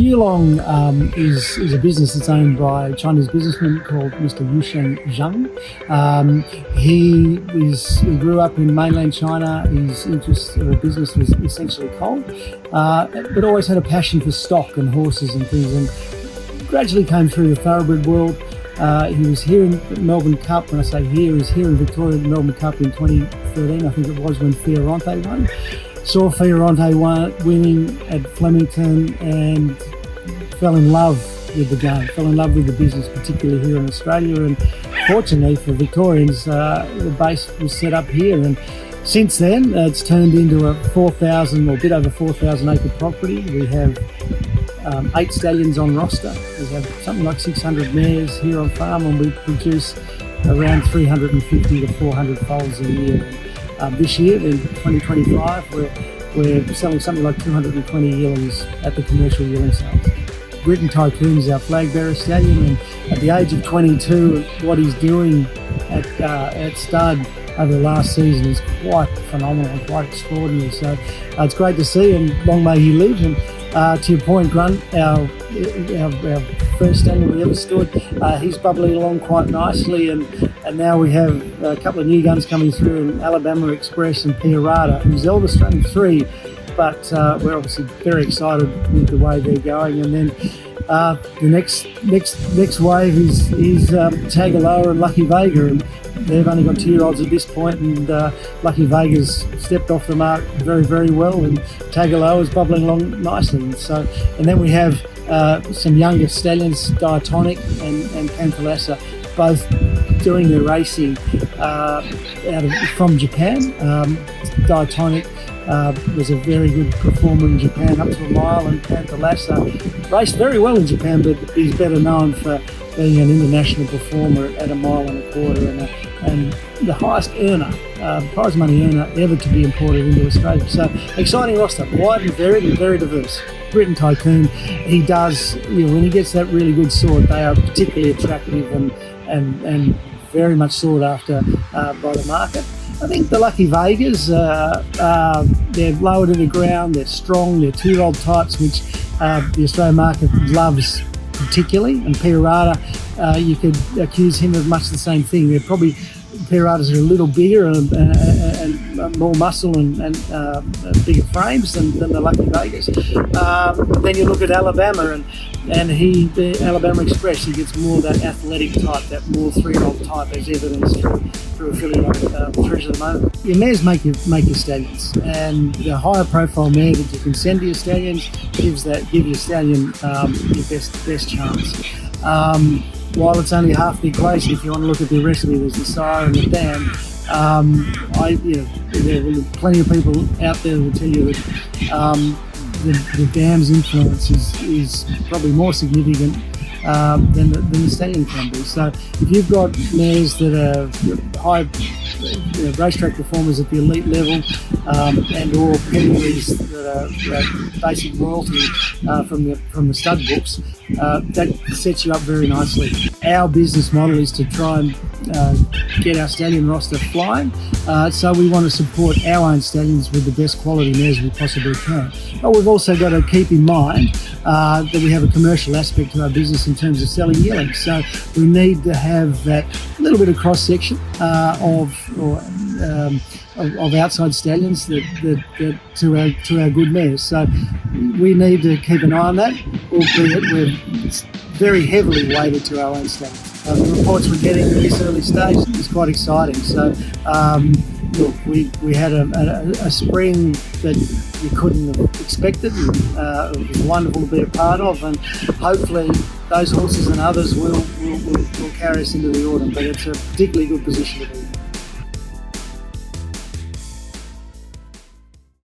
Yulong is a business that's owned by a Chinese businessman called Mr. Yusheng Zhang. He grew up in mainland China. His interest or business was essentially coal, but always had a passion for stock and horses and things, and gradually came through the thoroughbred world. He was here in the Melbourne Cup. When I say here, he's here in Victoria, the Melbourne Cup in 2013, I think it was, when Fioronte won. Saw Fioronte winning at Flemington and fell in love with the game, fell in love with the business, particularly here in Australia. And fortunately for Victorians, the base was set up here. And since then, it's turned into a 4,000 or a bit over 4,000 acre property. We have 8 stallions on roster. We have something like 600 mares here on farm, and we produce around 350 to 400 foals a year. This year, in 2025, we're selling something like 220 yearlings at the commercial yearling sales. Britain Tycoon is our flag bearer stallion, and at the age of 22, what he's doing at stud over the last season is quite phenomenal and quite extraordinary. So it's great to see, and long may he live. And to your point, Grunt, our first stallion we ever stood, he's bubbling along quite nicely, and now we have a couple of new guns coming through in Alabama Express and Piarada, who's eldest, running 3, but we're obviously very excited with the way they're going. And then the next wave is Tagaloa and Lucky Vega, and they've only got 2-year-olds at this point, and Lucky Vega's stepped off the mark very, very well, and Tagaloa is bubbling along nicely. And then we have some younger stallions, Diatonic and Panthalassa, both doing their racing from Japan. Diatonic was a very good performer in Japan, up to a mile, and Panthalassa raced very well in Japan, but he's better known for being an international performer at 1.25 miles and the highest earner, prize money earner ever to be imported into Australia. So exciting roster, wide and varied and very diverse. Britain Tycoon, he does, when he gets that really good sort, they are particularly attractive and very much sought after by the market. I think the Lucky Vegas, they're lower to the ground, they're strong, they're 2-year-old types, which the Australian market loves particularly. And Piarada, you could accuse him of much the same thing. They're probably, Piaradas are a little bigger and more muscle and bigger frames than the Lucky Vegas. Then you look at Alabama, and the Alabama Express, he gets more that athletic type, that more 3-year-old type, as evidenced through affiliate Treasure at the moment. Your mares make your stallions, and the higher profile mare that you can send to your stallions give your stallion your best chance. While it's only half the equation, if you want to look at the recipe, there's the sire and the dam. There are plenty of people out there who will tell you that the dam's influence is probably more significant than the stallion can be. So if you've got mares that are high racetrack performers at the elite level, and or pedigrees that are basic royalty from the stud books, that sets you up very nicely. Our business model is to try and get our stallion roster flying, so we want to support our own stallions with the best quality mares we possibly can. But we've also got to keep in mind that we have a commercial aspect to our business in terms of selling yearlings, so we need to have that little bit of cross section of outside stallions that to our good mares. So we need to keep an eye on that, albeit we're very heavily weighted to our own stallions. The reports we're getting at this early stage is quite exciting. So look, we had a spring that you couldn't have expected. It was wonderful to be a part of, and hopefully those horses and others will carry us into the autumn. But it's a particularly good position to be in.